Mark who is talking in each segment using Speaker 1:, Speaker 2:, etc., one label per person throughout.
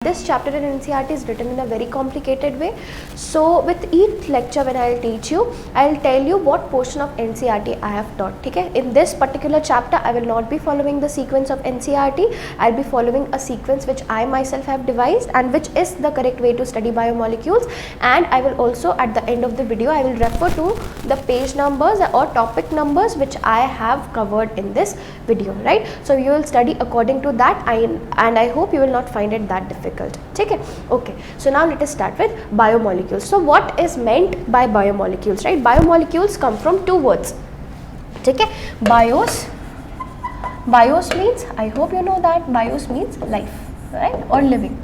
Speaker 1: This chapter in NCERT is written in a very complicated way. So with each lecture when I'll teach you, I'll tell you what portion of NCERT I have taught. Okay? In this particular chapter, I will not be following the sequence of NCERT. I'll be following a sequence which I myself have devised and which is the correct way to study biomolecules. And I will also at the end of the video, I will refer to the page numbers or topic numbers which I have covered in this video, right? So you will study according to that, and I hope you will not find it that difficult. Okay, so now let us start with biomolecules. So what is meant by biomolecules, right? Biomolecules come from two words. Okay, bios means, I hope you know that bios means life, right, or living,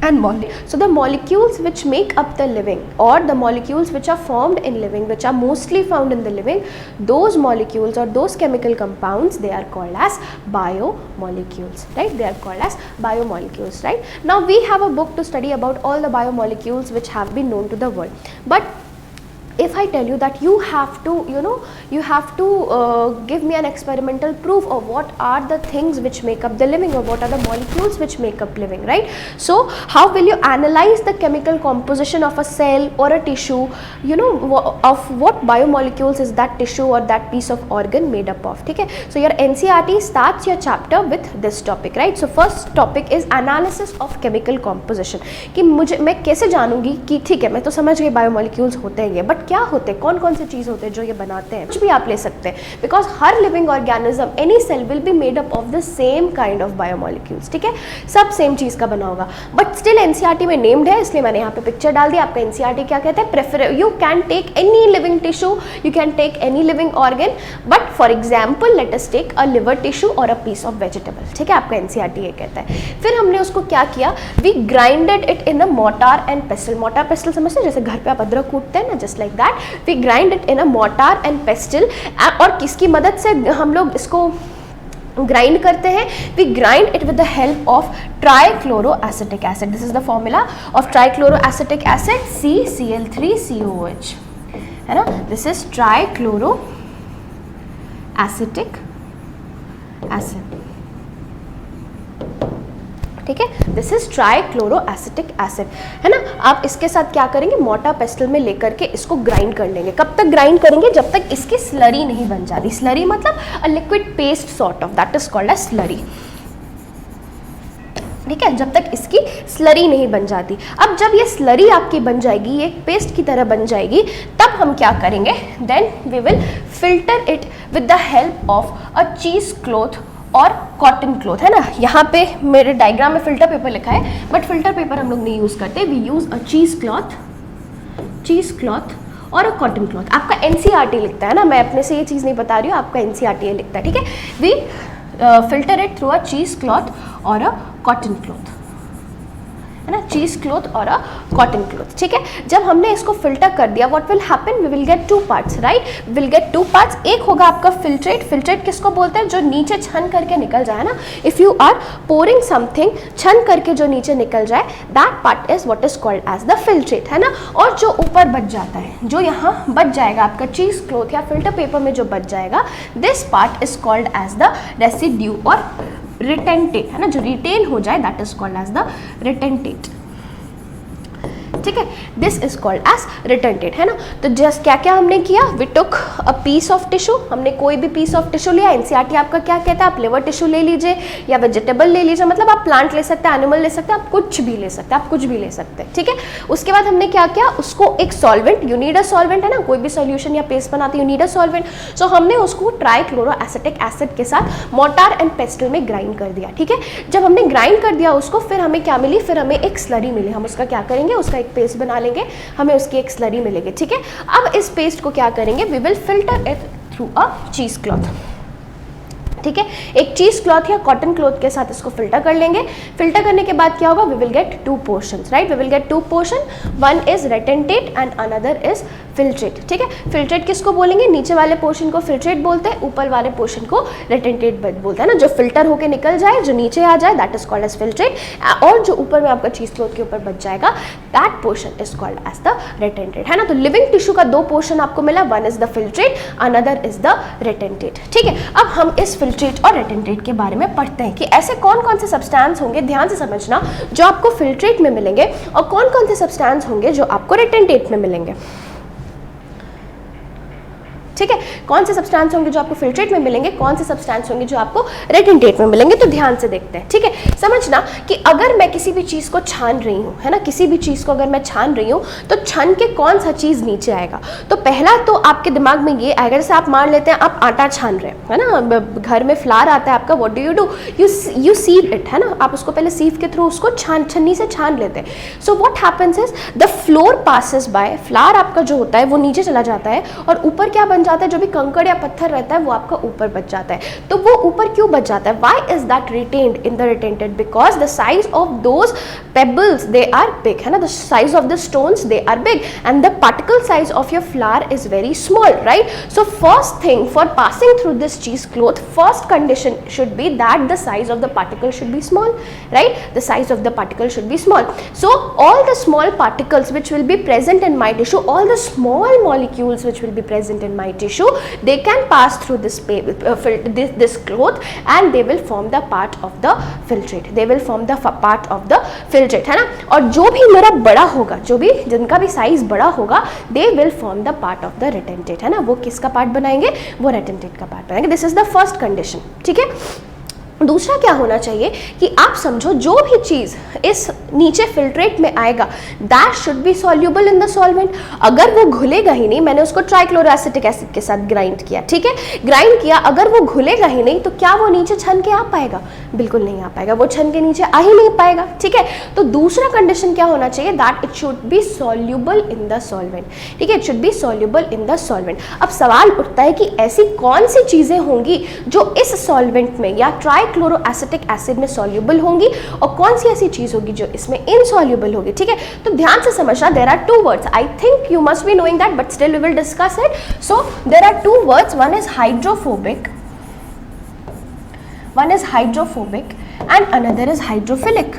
Speaker 1: and so the molecules which make up the living, or the molecules which are formed in living, which are mostly found in the living, those molecules or those chemical compounds, they are called as biomolecules, right? They are called as biomolecules, right? Now we have a book to study about all the biomolecules which have been known to the world, but if I tell you that you have to, give me an experimental proof of what are the things which make up the living, or what are the molecules which make up living, right? So how will you analyze the chemical composition of a cell or a tissue, of what biomolecules is that tissue or that piece of organ made up of? Okay, so your NCERT starts your chapter with this topic, right? So first topic is analysis of chemical composition, कि मैं कैसे जानूंगी कि ठीक है, मैं तो समझ गई बायोमोलिक्यूल्स होते हैं, बट क्या होते हैं, कौन कौन से चीज़ होते हैं जो ये बनाते हैं? कुछ भी आप ले सकते हैं, बिकॉज हर living organism, any cell will be made up of the same kind of biomolecules, ठीक है, सब सेम चीज़ का बना होगा, बट स्टिल एनसीईआरटी में नेम्ड है, इसलिए मैंने यहाँ पे पिक्चर डाल दी। आपका एनसीईआरटी क्या कहता है? Prefer you can take any living tissue, you can take any living organ, but for example let us take a liver tissue और अ पीस ऑफ वेजिटेबल, ठीक है, आपका एनसीईआरटी ये कहता है। फिर हमने उसको क्या किया, we grinded it in a mortar and pestle. Mortar pestle समझते हैं, जैसे घर पे आप अदरक कूटते हैं ना, just like that we grind it in a mortar and pestle. और किसकी मदद से हम लोग इसको ग्राइंड करते हैं? We grind it with the help of trichloroacetic acid. This is the formula of trichloroacetic acid, CCl3COOH, है ना, दिस इज ट्राइक्लोरोएसिटिक एसिड, ठीक है, दिस इज ट्राइक्लोरोएसिटिक एसिड, है ना। आप इसके साथ क्या करेंगे, मोर्टार पेस्टल में लेकर के इसको ग्राइंड कर लेंगे। कब तक ग्राइंड करेंगे? जब तक इसकी स्लरी नहीं बन जाती। स्लरी मतलब a liquid paste sort of, that is called as slurry, ठीक है, जब तक इसकी स्लरी नहीं बन जाती। अब जब ये स्लरी आपकी बन जाएगी, ये पेस्ट की तरह बन जाएगी, तब हम क्या करेंगे, then we will filter it with the help of a cheese cloth और कॉटन क्लॉथ, है ना। यहाँ पे मेरे डायग्राम में फिल्टर पेपर लिखा है, बट फिल्टर पेपर हम लोग नहीं यूज़ करते, we use a cheese cloth और अ कॉटन क्लॉथ। आपका एनसीईआरटी लिखता है ना, मैं अपने से ये चीज़ नहीं बता रही हूँ, आपका एनसीईआरटी लिखता है, ठीक है। We filter it through a cheese cloth और अ कॉटन क्लॉथ, है ना, चीज़ क्लॉथ और अ कॉटन क्लॉथ, ठीक है। जब हमने इसको फिल्टर कर दिया, what will happen, we will get two parts, right, we will get two parts. एक होगा आपका फिल्ट्रेट। फिल्ट्रेट किसको बोलते हैं? जो नीचे छन करके निकल जाए ना, if you are pouring something, छन करके जो नीचे निकल जाए, that part is what is called as the filtrate, है ना। और जो ऊपर बच जाता है, जो यहाँ बच जाएगा आपका चीज़ क्लॉथ या फिल्टर पेपर में जो बच जाएगा, this part is called as the residue और रिटेंटेट, है ना, जो रिटेन हो जाए, that is called as the retentate, ठीक है, this is called as retentate, है ना। तो जस्ट क्या क्या हमने किया, we took a piece of tissue, हमने कोई भी पीस ऑफ टिश्यू लिया। एनसीईआरटी आपका क्या कहता है, आप लिवर टिश्यू ले लीजिए या वेजिटेबल ले लीजिए, मतलब आप प्लांट ले सकते हैं, एनिमल ले सकते हैं, आप कुछ भी ले सकते हैं, आप कुछ भी ले सकते हैं, ठीक है। उसके बाद हमने क्या किया, उसको एक solvent, you need a solvent, है ना, कोई भी सॉल्यूशन या पेस्ट बनाते यू नीड अ सॉल्वेंट, सो हमने उसको ट्राइक्लोरोएसिटिक एसिड के साथ मोर्टार एंड पेस्टल में ग्राइंड कर दिया, ठीक है। जब हमने ग्राइंड कर दिया उसको, फिर हमें क्या मिली, फिर हमें एक स्लरी मिली। हम उसका क्या करेंगे, उसका एक पेस्ट बना लेंगे, हमें उसकी एक स्लरी मिलेगी, ठीक है। अब इस पेस्ट को क्या करेंगे, we will filter it through a cheese cloth, ठीक है। एक चीज क्लॉथ या कॉटन क्लॉथ के साथ इसको फिल्टर कर लेंगे। फिल्टर करने के बाद क्या होगा, we will get two portions, right, we will get two portion, one is retentate and another is filtrate, ठीक है। फिल्ट्रेट किसको बोलेंगे, नीचे वाले पोर्शन को फिल्ट्रेट बोलते हैं, ऊपर वाले पोर्शन को रेटेंटेट बोलते हैं ना, जो फिल्टर होके निकल जाए, जो नीचे आ जाए, that is called as filtrate, और जो ऊपर में आपका चीज क्लॉथ के ऊपर बच जाएगा, that portion is called as the retentate, है ना। तो लिविंग टिश्यू का दो पोर्शन आपको मिला, one is the filtrate, another is the retentate, ठीक है। अब हम इस फिल्ट्रेट और रेटेंटेट के बारे में पढ़ते हैं कि ऐसे कौन कौन से सब्सटेंस होंगे, ध्यान से समझना, जो आपको फिल्ट्रेट में मिलेंगे और कौन कौन से सब्सटेंस होंगे जो आपको रेटेंटेट में मिलेंगे, ठीक है। कौन से सब्सटेंस होंगे जो आपको फिल्ट्रेट में मिलेंगे, कौन से सब्सटेंस होंगे जो आपको रेटेंटेट में मिलेंगे, तो ध्यान से देखते हैं, ठीक है। समझना कि अगर मैं किसी भी चीज़ को छान रही हूँ, है ना, किसी भी चीज़ को अगर मैं छान रही हूँ तो छान के कौन सा चीज़ नीचे आएगा, तो पहला तो आपके दिमाग में ये आएगा, जैसे आप मान लेते हैं आप आटा छान रहे हैं, है ना, घर में फ्लावर आता है आपका, व्हाट डू, यू सीव इट, है ना, आप उसको पहले सीव के थ्रू उसको छन्नी से छान लेते हैं। So what happens is the flour passes by, flower आपका जो होता है वो नीचे चला जाता है और ऊपर क्या बन जाता है, जो भी कंकड़ या पत्थर रहता है वो आपका ऊपर बच जाता है। तो वो ऊपर क्यों बच जाता है, why is that retained in the retented, because the size of those pebbles they are big, है ना, the size of the stones they are big and the particle size of your flour is very small, right. So first thing for passing through this cheese cloth, first condition should be that the size of the particle should be small, right, the size of the particle should be small. So all the small particles which will be present in my tissue, all the small molecules which will be present in my tissue, they can pass through this cloth and they will form the part of the filtrate, they will form the part of the filtrate, है ना। और जो भी मेरा बड़ा होगा, जो भी जिनका भी साइज बड़ा होगा, they will form the part of the retentate, है ना, वो किसका पार्ट बनाएंगे, वो retentate का पार्ट बनाएंगे। This is the first condition, ठीक है। दूसरा क्या होना चाहिए कि आप समझो जो भी चीज़ इस नीचे फिल्ट्रेट में आएगा, that should B soluble in the solvent. अगर वो घुलेगा ही नहीं, मैंने उसको ट्राइक्लोरोएसिटिक एसिड के साथ ग्राइंड किया, ठीक है, ग्राइंड किया, अगर वो घुलेगा ही नहीं तो क्या वो नीचे छन के आ पाएगा, बिल्कुल नहीं आ पाएगा, वो छन के नीचे आ ही नहीं पाएगा, ठीक है। तो दूसरा कंडीशन क्या होना चाहिए, that it should B soluble in the solvent, ठीक है, it should B soluble in the solvent. अब सवाल उठता है कि ऐसी कौन सी चीज़ें होंगी जो इस सॉल्वेंट में या ट्राइक्लोरोएसिटिक एसिड में सॉल्यूबल होंगी और कौन सी ऐसी चीज होगी जो इसमें इनसॉल्यूबल होगी, ठीक है। तो ध्यान से समझना, there are two words, I think you must be knowing that, but still we will discuss it. So there are two words, one is hydrophobic, one is hydrophobic and another is hydrophilic.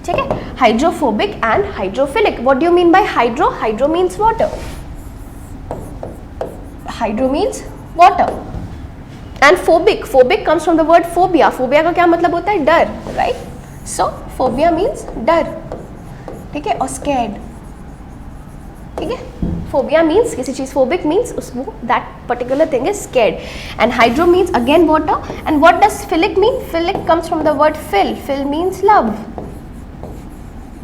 Speaker 1: ठीक है, hydrophobic and hydrophilic. What do you mean by hydro? Hydro means water. Hydro means water. And phobic, phobic comes from the word phobia. Phobia का क्या मतलब होता है, डर, right? So phobia means डर, ठीक है, और scared, ठीक है। Phobia means किसी चीज, phobic means उसको that particular thing is scared, and hydro means again water. And what does philic mean? Philic comes from the word phil. Phil means love,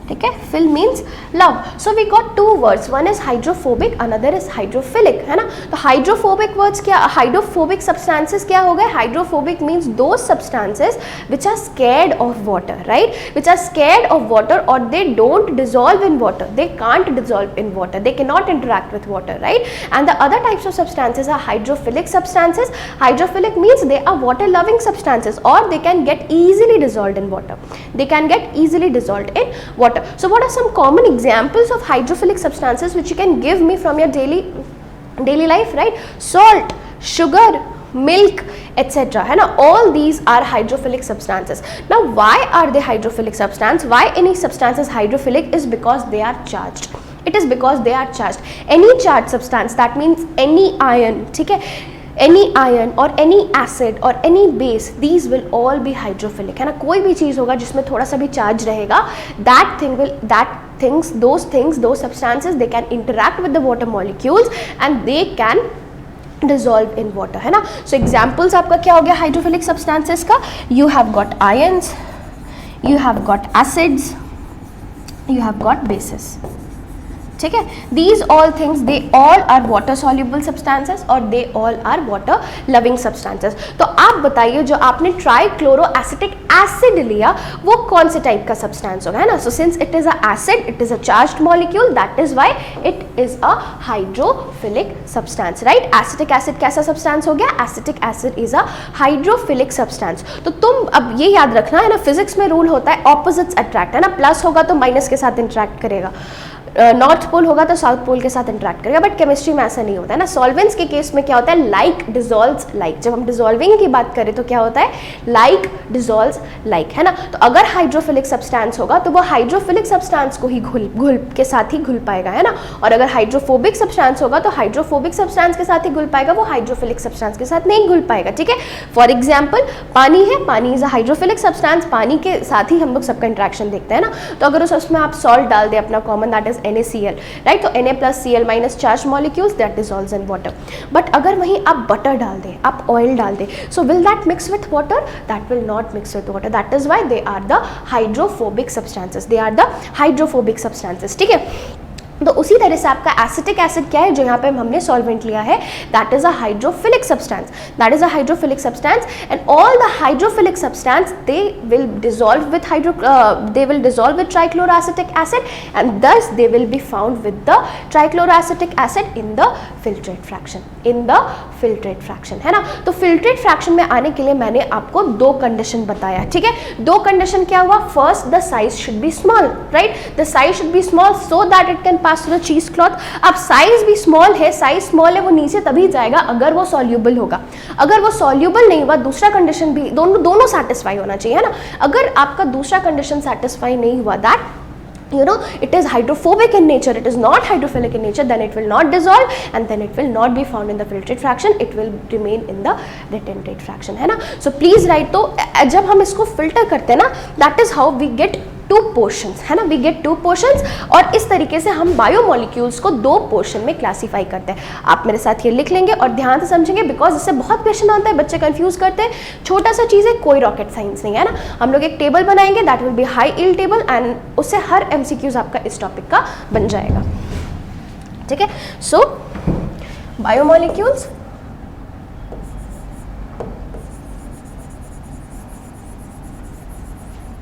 Speaker 1: ठीक है, phil means love. So we got two words, one is hydrophobic, another is hydrophilic, है ना. तो hydrophobic words क्या, hydrophobic substances क्या हो गए, hydrophobic means those substances which are scared of water, right, which are scared of water और they don't dissolve in water, they can't dissolve in water, they can not interact with water, right. And the other types of substances are hydrophilic substances. Hydrophilic means they are water loving substances or they can get easily dissolved in water. They can get easily dissolved in water. So what are some common examples of hydrophilic substances which you can give me from your daily life, right? Salt, sugar, milk, etc. है ना, all these are hydrophilic substances. Now why are they hydrophilic substance? Why any substance is hydrophilic is because they are charged. It is because they are charged. Any charged substance, that means any ion, ठीक है, any ion or any acid or any base, these will all be hydrophilic, है ना. कोई भी चीज़ होगा जिसमें थोड़ा सा भी चार्ज रहेगा, those substances, they can interact with the water molecules and they can dissolve in water, है ना. So examples आपका क्या हो गया hydrophilic substances का, you have got ions, you have got acids, you have got bases, ठीक है. These all things, they all are water soluble substances और they all are water loving substances. तो आप बताइए जो आपने ट्राइक्लोरोएसिटिक एसिड लिया वो कौन से टाइप का सब्सटेंस होगा, है ना. So since it is a acid, it is a charged molecule, that is why it is a hydrophilic substance, right. Acetic acid कैसा सब्सटेंस हो गया, acetic acid is a hydrophilic substance. तो तुम अब ये याद रखना है ना, फिजिक्स में रूल होता है ऑपोजिट्स अट्रैक्ट, है ना, प्लस होगा तो माइनस के साथ इंटरेक्ट करेगा, नॉर्थ पोल होगा तो साउथ पोल के साथ इंटरेक्ट करेगा, बट केमिस्ट्री में ऐसा नहीं होता है ना। सॉल्वेंट्स के केस में क्या होता है, लाइक डिजोल्व्स लाइक। जब हम डिजोल्विंग की बात करें तो क्या होता है, लाइक डिजोल्व्स लाइक, है ना। तो अगर हाइड्रोफिलिक सब्सटेंस होगा तो वो हाइड्रोफिलिक सब्सटेंस को ही घुल के साथ ही घुल पाएगा, है ना। और अगर हाइड्रोफोबिक सब्सटेंस होगा तो हाइड्रोफोबिक सब्सटेंस के साथ ही घुल पाएगा, वो हाइड्रोफिलिक सब्सटेंस के साथ नहीं घुल पाएगा, ठीक है। फॉर एग्जाम्पल पानी है, पानी इज अ हाइड्रोफिलिक सब्सटेंस, पानी के साथ ही हम लोग सबका इंट्रैक्शन देखते हैं ना। तो अगर उसमें आप सॉल्ट डाल दें अपना common, that is NaCl, right. तो Na plus Cl minus charged molecules that dissolves in water. But अगर वहीं आप बटर डाल दें, आप ऑयल डाल दें, so will that mix with water? That will not mix with water. That is why they are the hydrophobic substances. They are the hydrophobic substances, ठीक है। तो उसी तरह से आपका एसिटिक एसिड क्या है, जो यहाँ पे हमने सॉल्वेंट लिया है, that is a hydrophilic substance, that is a hydrophilic substance, and all the hydrophilic substance they will dissolve with trichloroacetic acid, and thus they will be found with the trichloroacetic acid in the filtrate fraction, in the filtrate fraction, है ना। तो filtrate fraction में आने के लिए मैंने आपको दो कंडीशन बताया, ठीक है। दो कंडीशन क्या हुआ, first the size should be small, right, the size should be small so that it can pass through the चीज क्लॉथ। अब साइज भी स्मॉल है, साइज स्मॉल है, वो नीचे तभी जाएगा अगर वो सॉल्यूबल होगा। अगर वो सॉल्यूबल नहीं हुआ, दूसरा कंडीशन भी दोनों सेटिस्फाई होना चाहिए, है ना। अगर आपका दूसरा कंडीशन सेटिस्फाई नहीं हुआ, that it is hydrophobic in nature, it is not hydrophilic in nature, then it will not dissolve and then it will not be found in the filtrate fraction, it will remain in the retentate fraction, है ना। So please write, तो जब हम इसको filter करते हैं ना, that is how we get two portions, है ना, वी गेट टू पोर्शंस, और इस तरीके से हम बायोमोलिक्यूल्स को दो पोर्शन में क्लासीफाई करते हैं। आप मेरे साथ ये लिख लेंगे और ध्यान से समझेंगे, बिकॉज इससे बहुत क्वेश्चन आता है, बच्चे कंफ्यूज करते हैं। छोटा सा चीज़ है, कोई रॉकेट साइंस नहीं है ना। हम लोग एक टेबल बनाएंगे, that will be high yield table, and उससे हर MCQs आपका इस टॉपिक का बन जाएगा, ठीक है। सो बायोमोलिक्यूल्स,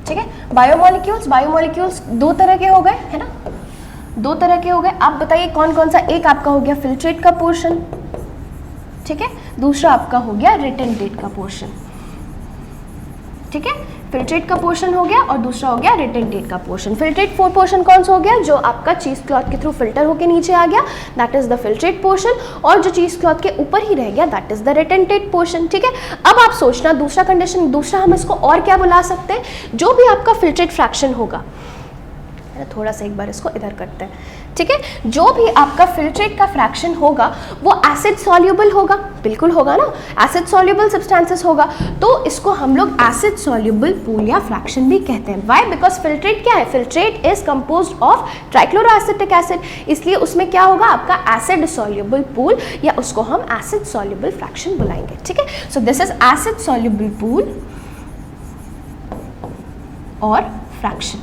Speaker 1: ठीक है। बायोमोलिक्यूल्स दो तरह के हो गए, है ना, दो तरह के हो गए। आप बताइए कौन कौन सा, एक आपका हो गया फिल्ट्रेट का पोर्शन, ठीक है, दूसरा आपका हो गया रिटेंटेट का पोर्शन, ठीक है। फिल्ट्रेट का पोर्शन हो गया और दूसरा हो गया रिटेंटेट का पोर्शन। फिल्ट्रेट पोर्शन कौन सा हो गया, जो आपका चीज क्लॉथ के थ्रू फिल्टर होके नीचे आ गया, that is the filtrate portion, और जो चीज क्लॉथ के ऊपर ही रह गया, दैट इज द रिटेंटेट पोर्शन, ठीक है। अब आप सोचना दूसरा कंडीशन, दूसरा हम इसको और क्या बुला सकते हैं, जो भी आपका फिल्ट्रेट फ्रैक्शन होगा, थोड़ा सा एक बार इसको इधर करते हैं, ठीक है। जो भी आपका फिल्ट्रेट का फ्रैक्शन होगा वो एसिड सॉल्यूबल होगा, बिल्कुल होगा ना, एसिड सॉल्यूबल सब्सटेंसेस होगा, तो इसको हम लोग एसिड सॉल्यूबल पूल या फ्रैक्शन भी कहते हैं। व्हाई, बिकॉज फिल्ट्रेट क्या है, filtrate is composed of trichloroacetic acid, इसलिए उसमें क्या होगा आपका एसिड सॉल्यूबल पूल, या उसको हम एसिड सॉल्यूबल फ्रैक्शन बुलाएंगे, ठीक है। So this is acid soluble pool और फ्रैक्शन,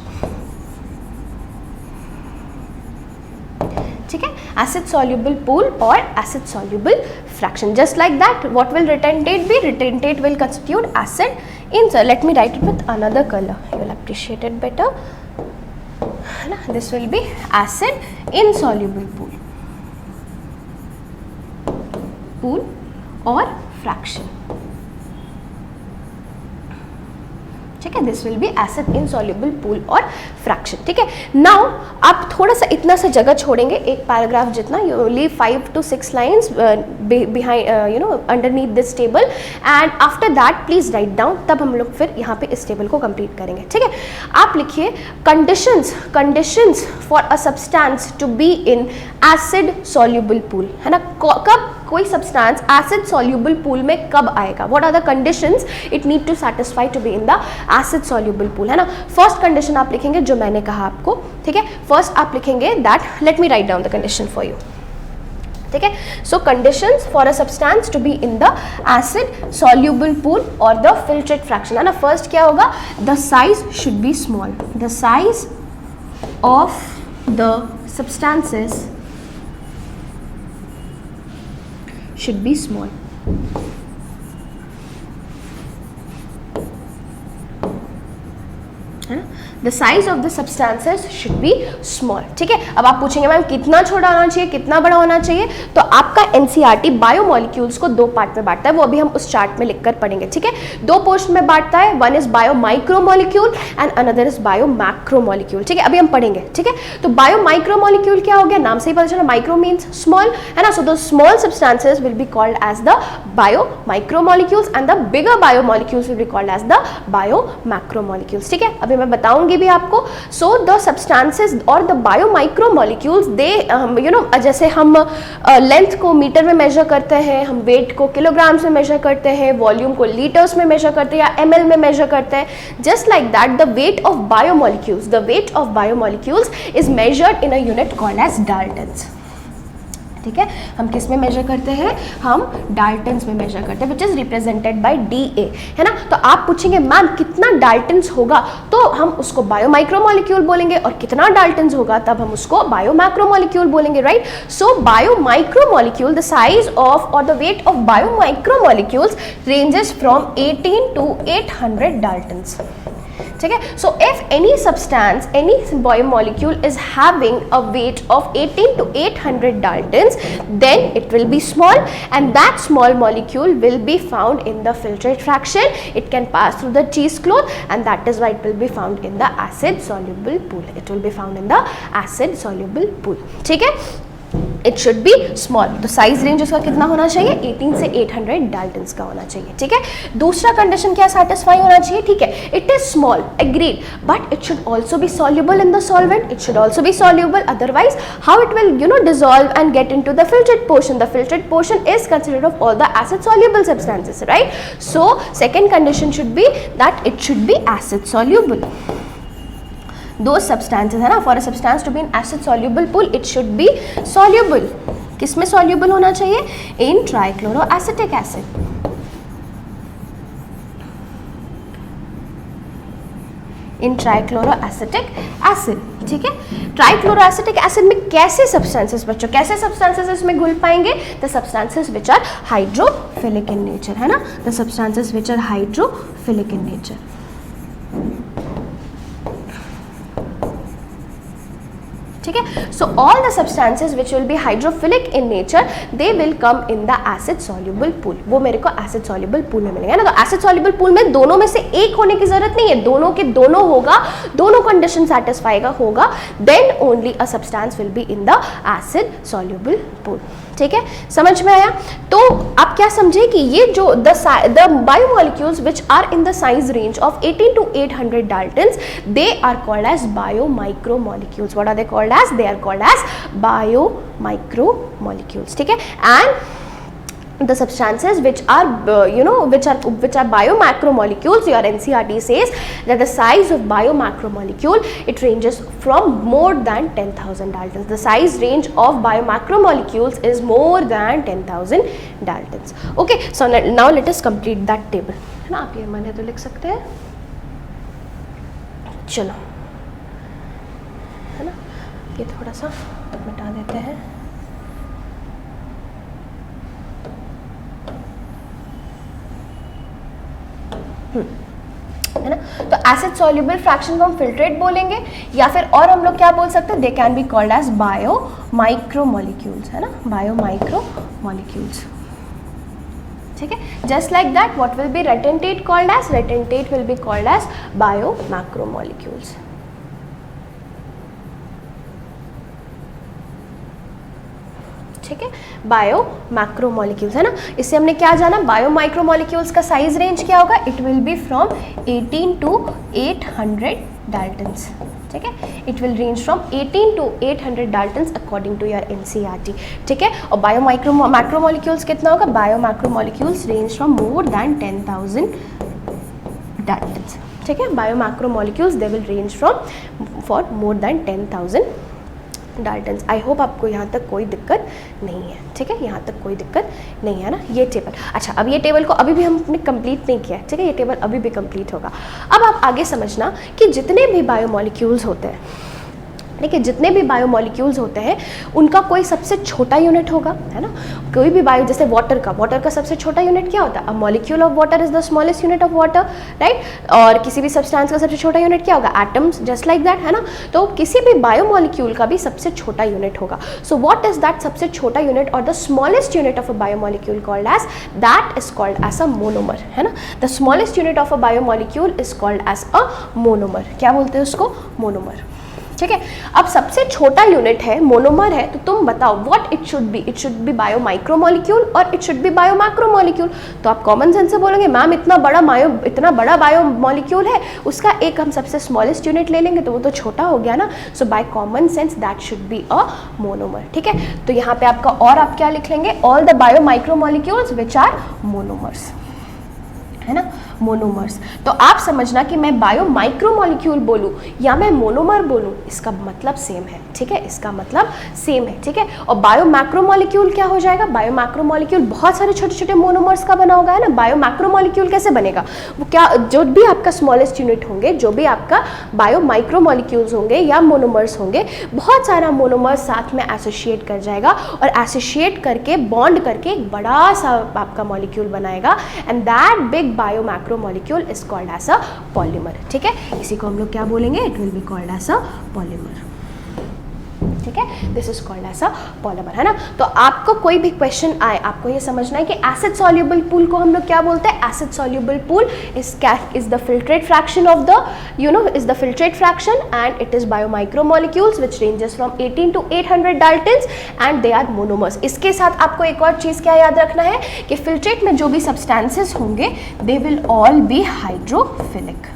Speaker 1: ठीक है, एसिड सॉल्यूबल पूल और acid soluble fraction. Just like that, what will retentate be, retentate will constitute acid in, let me write it with another colour, you will appreciate it better, है ना। This will be acid insoluble pool और fraction, ठीक है। This will be acid insoluble pool और fraction, ठीक है। Now आप थोड़ा सा इतना सा जगह छोड़ेंगे, एक पैराग्राफ जितना, you leave 5 to 6 lines behind underneath this table, and after that please write down, तब हम लोग फिर यहाँ पे इस टेबल को कंप्लीट करेंगे, ठीक है। आप लिखिए conditions for a substance to be in acid soluble pool, है ना। कब कोई सब्सटेंस एसिड सॉल्यूबल पूल में कब आएगा, what are the conditions it need to satisfy to be in the acid soluble pool, है ना। फर्स्ट कंडीशन आप लिखेंगे जो मैंने कहा आपको, ठीक है। फर्स्ट आप लिखेंगे that, let me write down the condition for you, ठीक है। So conditions for a substance to be in the acid soluble pool और द फिल्ट्रेट फ्रैक्शन, है ना। फर्स्ट क्या होगा, the size should be small, the size of the substances should be small, है ना, the size of the substances should be small. ठीक है, अब आप पूछेंगे मैम कितना छोटा होना चाहिए, कितना बड़ा होना चाहिए, तो आपका एनसीईआरटी बायोमोलिक्यूल्स को दो पार्ट में बांटता है, वो अभी हम उस चार्ट में लिखकर पढ़ेंगे। ठीक है, दो पोर्शन में बांटता है, one is bio micromolecule and another is bio macromolecule. ठीक है, अभी हम पढ़ेंगे। ठीक है, तो बायो माइक्रोमोलिक्यूल क्या हो गया, नाम से ही पता चला, माइक्रो मीन्स स्मॉल, है ना, so the small substances will be called as the bio micromolecules and the bigger biomolecules will be called as the bio macromolecules. ठीक है, अभी मैं बताऊंगी भी आपको। सो द सब्सटेंसेस और the bio micromolecules they you know, जैसे हम लेंथ को मीटर में मेजर करते हैं, हम वेट को किलोग्राम्स में मेजर करते हैं, वॉल्यूम को लीटर्स में मेजर करते हैं या ml में मेजर करते हैं, just like that the weight of biomolecules, the weight of biomolecules is measured in a unit called as daltons. ठीक है, हम किस में मेजर करते हैं, हम डाल्टन्स में मेजर करते हैं, which is represented by DA, है ना। तो आप पूछेंगे मैम कितना डाल्टन्स होगा, तो हम उसको बायो माइक्रोमोलिक्यूल बोलेंगे, और कितना डाल्टन्स होगा तब हम उसको बायो मैक्रोमोलिक्यूल बोलेंगे, right. So bio micromolecule, the size of और the weight of bio micromolecules ranges from 18 to 800 daltons. ठीक है, so if any substance, any biomolecule is having a weight of 18 to 800 daltons, then it will be small and that small molecule will be found in the filtrate fraction. It can pass through the cheesecloth and that is why it will be found in the acid soluble pool. It will be found in the acid soluble pool. ठीक है, it should be small, तो size range उसका कितना होना चाहिए, 18 से 800 Dalton's का होना चाहिए। ठीक है, दूसरा कंडीशन क्या सेटिस्फाई होना चाहिए, ठीक है, it is small, agreed, but it should also be soluble in the solvent, it should also be soluble, otherwise how it will you know dissolve and get into the filtrate portion. The filtrate portion is considered of all the acid soluble substances, right. So second condition should be that it should B acid soluble. Those substances, है ना, for a substance to be in acid soluble pool it should be soluble. किस में soluble होना चाहिए, in trichloroacetic acid. in trichloroacetic acid. ठीक है, trichloroacetic acid में कैसे सब्सटेंसेस बच्चों, कैसे सब्सटेंसेस इसमें घुल पाएंगे, the substances which are hydrophilic in nature, है ना, the substances which are hydrophilic in nature. ठीक है, so all the substances which will be hydrophilic in nature they will come in the acid soluble pool, वो मेरे को acid soluble pool में मिलेगा ना। तो एसिड सॉल्युबल पूल में दोनों में से एक होने की जरूरत नहीं है, दोनों के दोनों होगा, दोनों कंडीशन सेटिस्फाई होगा, then only a substance will be in the acid soluble pool. ठीक है, समझ में आया। तो आप क्या समझे कि ये जो the biomolecules which are in the size range of 18 to 800 daltons, they are called as biomicromolecules. What are they called as? They are called as biomicromolecules. ठीक है, and the substances which are which are biomacromolecules, your NCERT says that the size of biomacromolecule it ranges from more than 10,000 daltons. The size range of biomacromolecules is more than 10,000 daltons. Okay, so now let us complete that table, है ना। आप ये मन है तो लिख सकते हैं, चलो, है ना, ये थोड़ा सा मिटा देते हैं। है ना, तो एसिड सॉल्युबल फ्रैक्शन को हम फिल्ट्रेट बोलेंगे, या फिर और हम लोग क्या बोल सकते हैं, they can be called as bio micromolecules, है ना, बायो माइक्रोमोलिक्यूल्स। ठीक है, just like that what will be retentate called as, retentate will be called as bio macromolecules. ठीक है, बायो मैक्रोमोलिक्यूल्स, है ना। इससे हमने क्या जाना, बायो माइक्रोमोलिक्यूल्स का साइज रेंज क्या होगा, it will be from 18 to 800 daltons। ठीक है, it will range from 18 to 800 daltons according to your NCERT। ठीक है, और बायो मैक्रोमोलिक्यूल्स कितना होगा, bio macromolecules range from more than 10,000 daltons। ठीक है, bio macromolecules they will range from for more than 10,000 daltons. I hope आपको यहाँ तक कोई दिक्कत नहीं है। ठीक है, यहाँ तक कोई दिक्कत नहीं है ना, ये टेबल। अच्छा, अब ये टेबल को अभी भी हमने कंप्लीट नहीं किया है। ठीक है, ये टेबल अभी भी कंप्लीट होगा। अब आप आगे समझना कि जितने भी बायोमोलिक्यूल्स होते हैं, ठीक है, जितने भी बायोमोलिक्यूल्स होते हैं उनका कोई सबसे छोटा यूनिट होगा, है ना। कोई भी बायो, जैसे वाटर का सबसे छोटा यूनिट क्या होता है? A molecule of water is the smallest unit of water, right. और किसी भी सब्सटेंस का सबसे छोटा यूनिट क्या होगा? एटम्स, जस्ट लाइक दैट, है ना। तो किसी भी बायोमोलिक्यूल का भी सबसे छोटा यूनिट होगा। सो व्हाट इज दैट सबसे छोटा यूनिट और the smallest unit of a biomolecule called as? That is called as a monomer, है ना। The smallest unit of a biomolecule is called as a monomer. क्या बोलते हैं उसको? मोनोमर, ठीक है। अब सबसे छोटा यूनिट है, मोनोमर है, तो तुम बताओ what it should be? It should be bio micromolecule और it should be bio macromolecule. तो आप कॉमन सेंस से बोलेंगे मैम इतना बड़ा बायोमोलिक्यूल है, उसका एक हम सबसे स्मॉलेस्ट यूनिट ले लेंगे तो वो तो छोटा हो गया ना। So by common sense that should be a monomer, ठीक है। तो यहाँ पे आपका और आप क्या लिख लेंगे? All the bio micromolecules which are monomers, है ना, मोनोमर्स। तो आप समझना कि मैं बायो माइक्रोमोलिक्यूल बोलूँ या मैं मोनोमर बोलूँ, इसका मतलब सेम है, ठीक है, इसका मतलब सेम है, ठीक है। और बायो मैक्रोमोलिक्यूल क्या हो जाएगा? बायो मैक्रोमोलिक्यूल बहुत सारे छोटे छोटे मोनोमर्स का बना होगा, है ना। बायो मैक्रोमोलिक्यूल कैसे बनेगा? वो क्या, जो भी आपका स्मॉलेस्ट यूनिट होंगे, जो भी आपका बायो माइक्रोमोलिक्यूल्स होंगे या मोनोमर्स होंगे, बहुत सारा मोनोमर्स साथ में एसोसिएट कर जाएगा और एसोसिएट करके बॉन्ड करके एक बड़ा सा आपका मॉलिक्यूल बनाएगा and that big bio macromolecule is called as a polymer, ठीक है। इसी को हम लोग क्या बोलेंगे? It will be called as a polymer, ठीक है। This is called as a polymer, है ना। तो आपको कोई भी क्वेश्चन आए, आपको ये समझना है कि एसिड सॉल्युबल पूल को हम लोग क्या बोलते हैं? Acid soluble pool is the filtrate fraction of the, is the filtrate fraction and it is bio micromolecules which ranges from 18 to 800 daltons and they are monomers. इसके साथ आपको एक और चीज क्या याद रखना है कि फिल्ट्रेट में जो भी सब्सटेंसेस होंगे they will all B hydrophilic,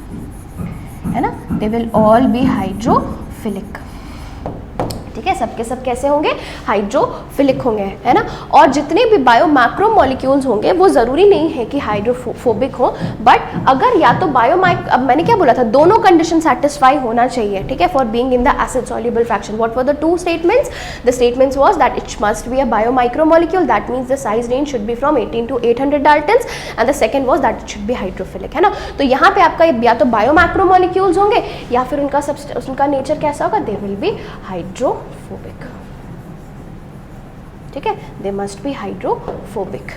Speaker 1: है ना, they will all B hydrophilic, ठीक है। सबके सब कैसे होंगे? हाइड्रोफिलिक होंगे, है ना। और जितने भी बायो मैक्रोमोलिक्यूल्स होंगे वो जरूरी नहीं है कि हाइड्रोफोबिक हो, बट अगर या तो अब मैंने क्या बोला था? दोनों कंडीशन सेटिस्फाई होना चाहिए, ठीक है, for being in the acid soluble fraction. What were the two statements? The statements was that it must be a bio micromolecule, that means the size range should be from 18 to 800 daltons and the second was that it should B hydrophilic, है ना। तो यहाँ पे आपका या तो bio macromolecules होंगे या फिर उनका नेचर कैसा होगा? दे विल बी हाइड्रोफोबिक, ठीक है, दे मस्ट बी हाइड्रोफोबिक,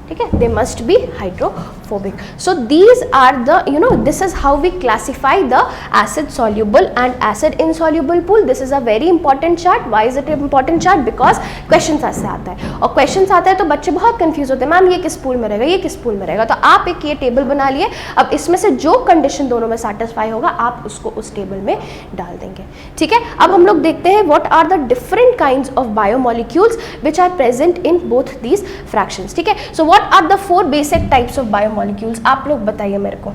Speaker 1: ठीक है, they must be hydrophobic. So these are the this is how we classify the acid soluble and acid insoluble pool. This is a very important chart. Why is it important chart? Because questions ऐसे आता है और questions आता है तो बच्चे बहुत confuse होते हैं, मैम ये किस पूल में रहेगा, ये किस पूल में रहेगा. तो आप एक ये टेबल बना लिए, अब इसमें से जो कंडीशन दोनों में सेटिस्फाई होगा आप उसको उस टेबल में डाल देंगे. ठीक है, अब हम लोग देखते हैं what are the different kinds of biomolecules which are present in both these fractions. ठीक है, so what are the 4 basic types of biomolecules, आप लोग बताइए मेरे को.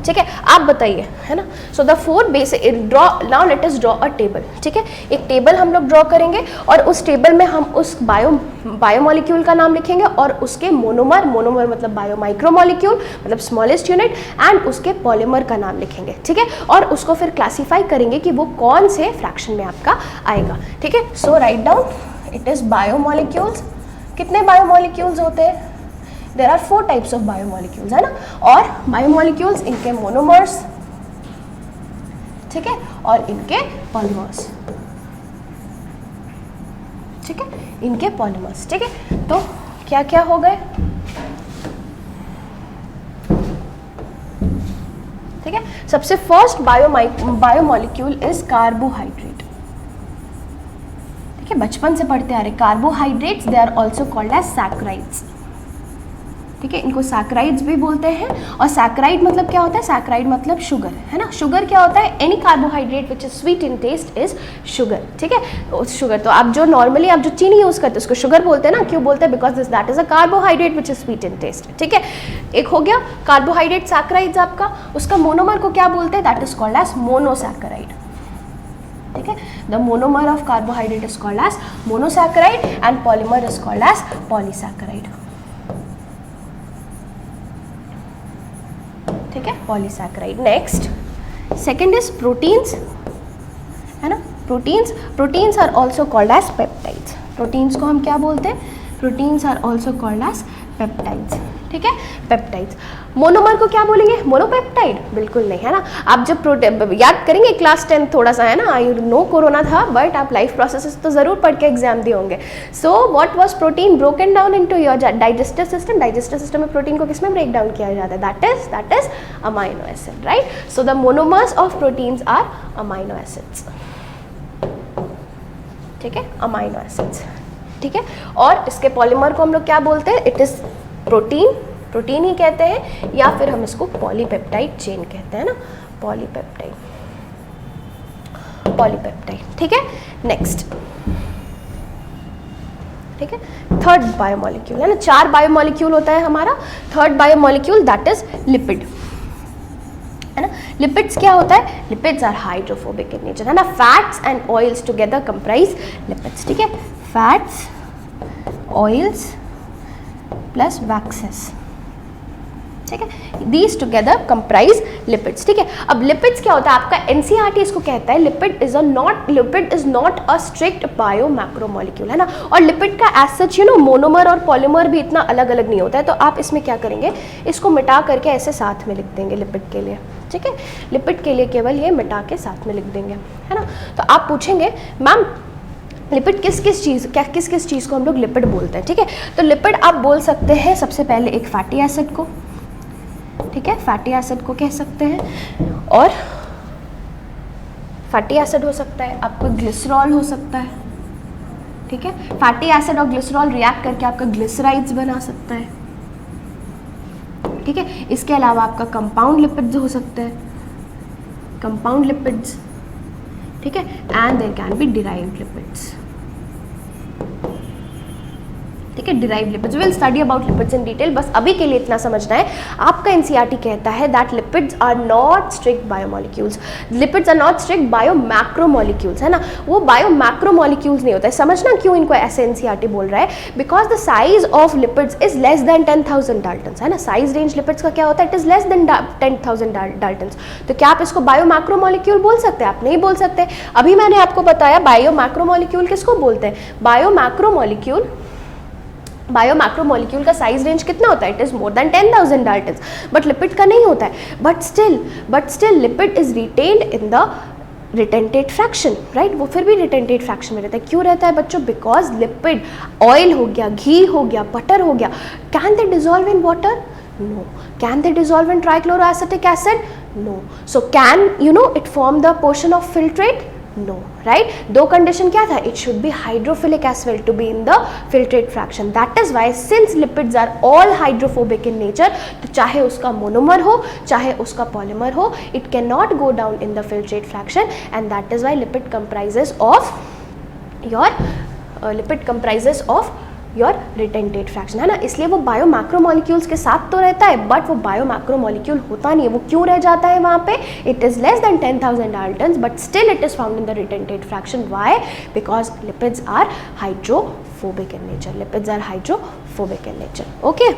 Speaker 1: ठीक है, आप बताइए, है ना. So the 4 basic, draw now let us draw a table. ठीक है, एक टेबल हम लोग ड्रॉ करेंगे और उस टेबल में हम उस बायोमोलिक्यूल का नाम लिखेंगे और उसके मोनोमर मतलब बायो माइक्रोमोलिक्यूल मतलब स्मॉलेस्ट यूनिट, एंड उसके पॉलीमर का नाम लिखेंगे. ठीक है, और उसको फिर क्लासीफाई करेंगे कि वो कौन से फ्रैक्शन में आपका आएगा. ठीक है, so write down, it is biomolecules. कितने बायोमोलिक्यूल्स होते हैं? There are 4 types of biomolecules, है ना. और बायोमोलिक्यूल्स इनके मोनोमर्स, ठीक है, और इनके पॉलीमर्स. ठीक है, इनके पॉलीमर्स. ठीक है, तो क्या क्या हो गए. ठीक है, सबसे फर्स्ट बायोमोलिक्यूल इज कार्बोहाइड्रेट. ठीक है, बचपन से पढ़ते आ रहे carbohydrates, they are also called as saccharides. ठीक है, इनको सैकराइड्स भी बोलते हैं. और सैकराइड मतलब क्या होता है? सैकराइड मतलब शुगर, है ना. शुगर क्या होता है? Any carbohydrate which is sweet in taste is sugar. ठीक है, शुगर तो आप जो नॉर्मली आप जो चीनी यूज करते हैं उसको शुगर बोलते हैं ना. क्यों बोलते हैं? Because that is a carbohydrate which is sweet in taste. ठीक है, एक हो गया कार्बोहाइड्रेट सैकराइड्स आपका. उसका मोनोमर को क्या बोलते हैं? That is called as monosaccharide. ठीक है, the monomer of carbohydrate is called as monosaccharide and polymer is called as polysaccharide. ठीक है, polysaccharide. Next, second is proteins, है ना. Proteins are also called as peptides. Proteins को हम क्या बोलते हैं? Proteins are also called as peptides. ठीक है, पेप्टाइड्स। मोनोमर को क्या बोलेंगे, मोनोपेप्टाइड, बिल्कुल नहीं, है ना। आप जब याद करेंगे क्लास 10 थोड़ा सा, है ना, आई नो कोरोना था बट आप लाइफ प्रोसेसेस तो जरूर पढ़ के एग्जाम दिए होंगे। So what was protein broken down into your digestive system, digestive system में प्रोटीन को किसमें ब्रेक डाउन किया जाता है, that is amino acid, right. So the monomers of proteins are amino acids, ठीक है, अमाइनो एसिड्स, ठीक है। और इसके पॉलीमर को हम लोग क्या बोलते हैं, इट इज प्रोटीन, प्रोटीन ही कहते हैं, या फिर हम इसको पॉलीपेप्टाइड चेन कहते हैं ना, पॉलीपेप्टाइड, पॉलीपेप्टाइड, ठीक है। नेक्स्ट, ठीक है, थर्ड बायोमोलिक्यूल, है ना, 4 बायोमोलिक्यूल होता है हमारा। Third biomolecule that is lipid, है ना। लिपिड्स क्या होता है, lipids are hydrophobic in nature, है ना। Fats and oils together comprise lipids, ठीक है, फैट्स, ऑयल्स प्लस वैक्सेस, ठीक है, दीज टुगेदर कंप्राइज लिपिड्स, ठीक है। अब लिपिड्स क्या होता है, आपका एनसीईआरटी इसको कहता है lipid is not a strict bio macromolecule, है ना। और लिपिड का as such, you know, monomer और पॉलीमर भी इतना अलग अलग नहीं होता है, तो आप इसमें क्या करेंगे, इसको मिटा करके ऐसे साथ में लिख देंगे लिपिड के लिए, ठीक है, लिपिड के लिए केवल ये मिटा के साथ में लिख देंगे, है ना। तो आप पूछेंगे मैम लिपिड किस किस चीज़ को हम लोग लिपिड बोलते हैं, ठीक है। तो लिपिड आप बोल सकते हैं सबसे पहले एक फैटी एसिड को, ठीक है, फैटी एसिड को कह सकते हैं, और फैटी एसिड हो सकता है आपका ग्लिसरॉल हो सकता है, ठीक है। फैटी एसिड और ग्लिसरॉल रिएक्ट करके आपका ग्लिसराइड्स बना सकता है, ठीक है। इसके अलावा आपका कंपाउंड लिपिड्स हो सकते हैं, कंपाउंड लिपिड्स, ठीक है, and there can be derived lipids, ठीक है, derived lipids. Will study about lipids in detail, बस अभी के लिए इतना समझना है। आपका एनसीईआरटी कहता है that lipids are not strict biomolecules, lipids are not strict bio macromolecules, है ना, वो बायो मैक्रोमोलिक्यूल्स नहीं होता है। समझना क्यों इनको ऐसे एनसीईआरटी बोल रहा है, because the size of lipids is less than 10,000 Dalton's, है ना। साइज रेंज लिपिड्स का क्या होता है, it is less than 10,000 Dalton's. तो क्या आप इसको बायो मैक्रोमोलिक्यूल बोल सकते हैं, आप नहीं बोल सकते। अभी मैंने आपको बताया बायो मैक्रोमोलिक्यूल किसको बोलते हैं, बायो मैक्रोमोलिक्यूल का साइज रेंज कितना होता है, it is more than 10,000 daltons, but lipid का नहीं होता है। But still lipid is retained in the retentate fraction, right, वो फिर भी रिटेंटेड फ्रैक्शन में रहता है। क्यों रहता है बच्चों, बिकॉज लिपिड, ऑयल हो गया, घी हो गया, बटर हो गया, can they dissolve in water, no. Can they dissolve in trichloroacetic acid, no. So can, you know, it form the portion of filtrate, no, right. दो कंडीशन क्या था, it should be hydrophilic as well to be in the filtrate fraction. That is why since lipids are all hydrophobic in nature, तो चाहे उसका monomer हो चाहे उसका polymer हो, it cannot go down in the filtrate fraction, and that is why lipid comprises of your retentate fraction, है ना। इसलिए वो बायो मैक्रोमोलिक्यूल्स के साथ तो रहता है, बट वो बायो मैक्रोमोलिक्यूल होता नहीं है। वो क्यों रह जाता है वहाँ पे, it is less than 10,000 daltons, but still it is found in the retentate fraction. Why, because lipids are hydrophobic in nature, lipids are hydrophobic in nature, okay.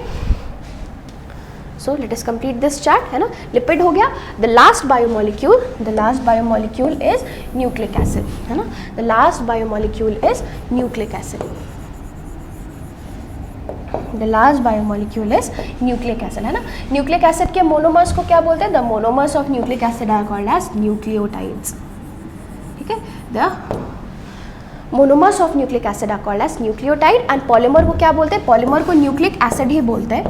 Speaker 1: So let us complete this chart, है ना। Lipid हो गया। The last biomolecule is nucleic acid, है ना। The last biomolecule is nucleic acid, the last biomolecule is nucleic acid, है ना। Nucleic acid के monomers को क्या बोलते हैं, the monomers of nucleic acid are called as nucleotides, ठीक है। The monomers of nucleic acid are called as nucleotide, and polymer को क्या बोलते हैं, पॉलीमर को न्यूक्लिक एसिड ही बोलते हैं,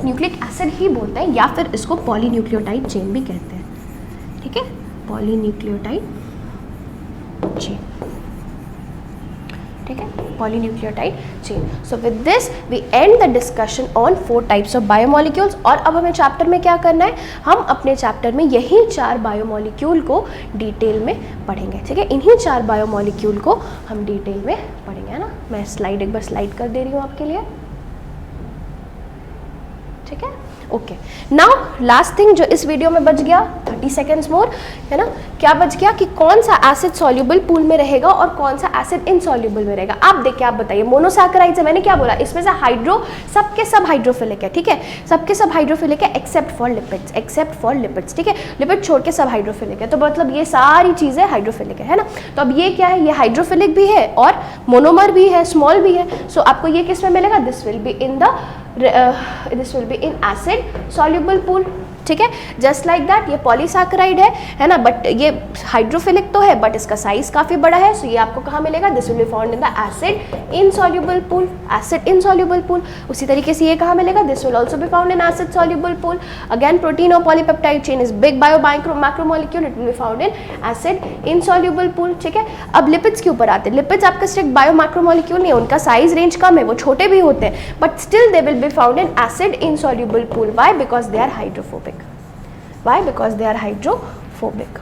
Speaker 1: या फिर इसको पॉलीन्यूक्लियोटाइड चेन भी कहते हैं, ठीक है, पॉलीन्यूक्लियोटाइड चेन, ठीक है, polynucleotide chain. So with this we end the discussion on 4 types of biomolecules. और अब हमें चैप्टर में क्या करना है, हम अपने चैप्टर में यही 4 बायोमोलिक्यूल को डिटेल में पढ़ेंगे, ठीक है। इन्हीं 4 बायोमोलिक्यूल को हम डिटेल में पढ़ेंगे, है ना। मैं एक बार स्लाइड कर दे रही हूँ आपके लिए, ठीक है, ओके। नाउ लास्ट थिंग जो इस वीडियो में बच गया, 30 सेकेंड्स मोर, है ना। क्या बच गया कि कौन सा एसिड सॉल्युबल पूल में रहेगा और कौन सा एसिड इनसॉल्युबल में रहेगा। आप देखिए, आप बताइए, मोनोसैकेराइड्स है, मैंने क्या बोला, इसमें से सबके सब हाइड्रोफिलिक है, ठीक है, सबके सब हाइड्रोफिलिक है एक्सेप्ट फॉर लिपिड्स, ठीक है। लिपिड छोड़ के सब हाइड्रोफिलिक है, तो मतलब ये सारी चीज़ें हाइड्रोफिलिक है ना। तो अब ये क्या है, ये हाइड्रोफिलिक भी है और मोनोमर भी है, स्मॉल भी है। सो आपको ये किस में मिलेगा, this will be in the this will be in acid soluble pool, ठीक है। जस्ट लाइक दैट ये पॉलीसैकेराइड है ना, बट ये हाइड्रोफिलिक तो है बट इसका साइज काफ़ी बड़ा है, सो ये आपको कहाँ मिलेगा, this will be found in the acid insoluble pool, acid insoluble pool. उसी तरीके से ये कहाँ मिलेगा, this will also be found in acid soluble pool. Again protein और polypeptide chain is big bio macromolecule, it will be found in acid insoluble pool, ठीक है। अब लिपिड्स के ऊपर आते हैं। लिपिड्स आपका स्ट्रिक्ट बायो मैक्रोमोलिक्यूल नहीं है, उनका साइज रेंज कम है, वो छोटे भी होते हैं, but still they will be found in acid insoluble pool. Why? Because they are hydrophobic. Why? Because they are hydrophobic,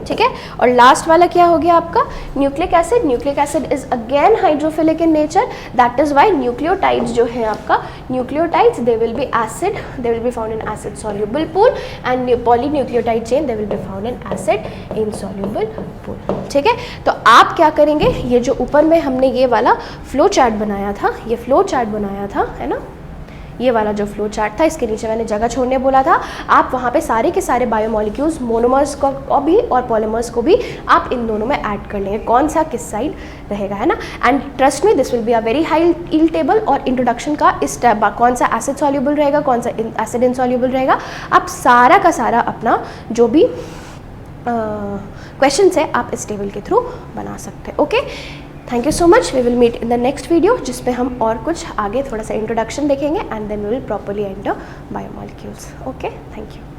Speaker 1: ठीक है। और लास्ट वाला क्या हो गया आपका, nucleic acid. Nucleic acid is again hydrophilic in nature, that is why nucleotides जो है आपका, nucleotides they will be acid, they will be found in acid soluble pool, and polynucleotide chain they will be found in acid insoluble pool, ठीक है। तो आप क्या करेंगे, ये जो ऊपर में हमने ये वाला फ्लो चार्ट बनाया था, ये फ्लो चार्ट बनाया था, है ना, ये वाला जो फ्लो चार्ट था, इसके नीचे मैंने जगह छोड़ने बोला था, आप वहाँ पे सारे के सारे बायोमोलिक्यूल्स, मोनोमर्स को भी और पॉलीमर्स को भी आप इन दोनों में ऐड कर लेंगे, कौन सा किस साइड रहेगा, है ना। एंड ट्रस्ट में this will be a very high yield table, और इंट्रोडक्शन का इस टाइप कौन सा एसिड सॉल्युबल रहेगा, कौन सा एसिड इनसॉल्युबल रहेगा, आप सारा का सारा अपना जो भी क्वेश्चंस है आप इस टेबल के थ्रू बना सकते हैं। Okay, thank you so much. We will meet in the next video, जिसमें हम और कुछ आगे थोड़ा सा इंट्रोडक्शन देखेंगे, and then we will properly enter biomolecules. Okay, thank you.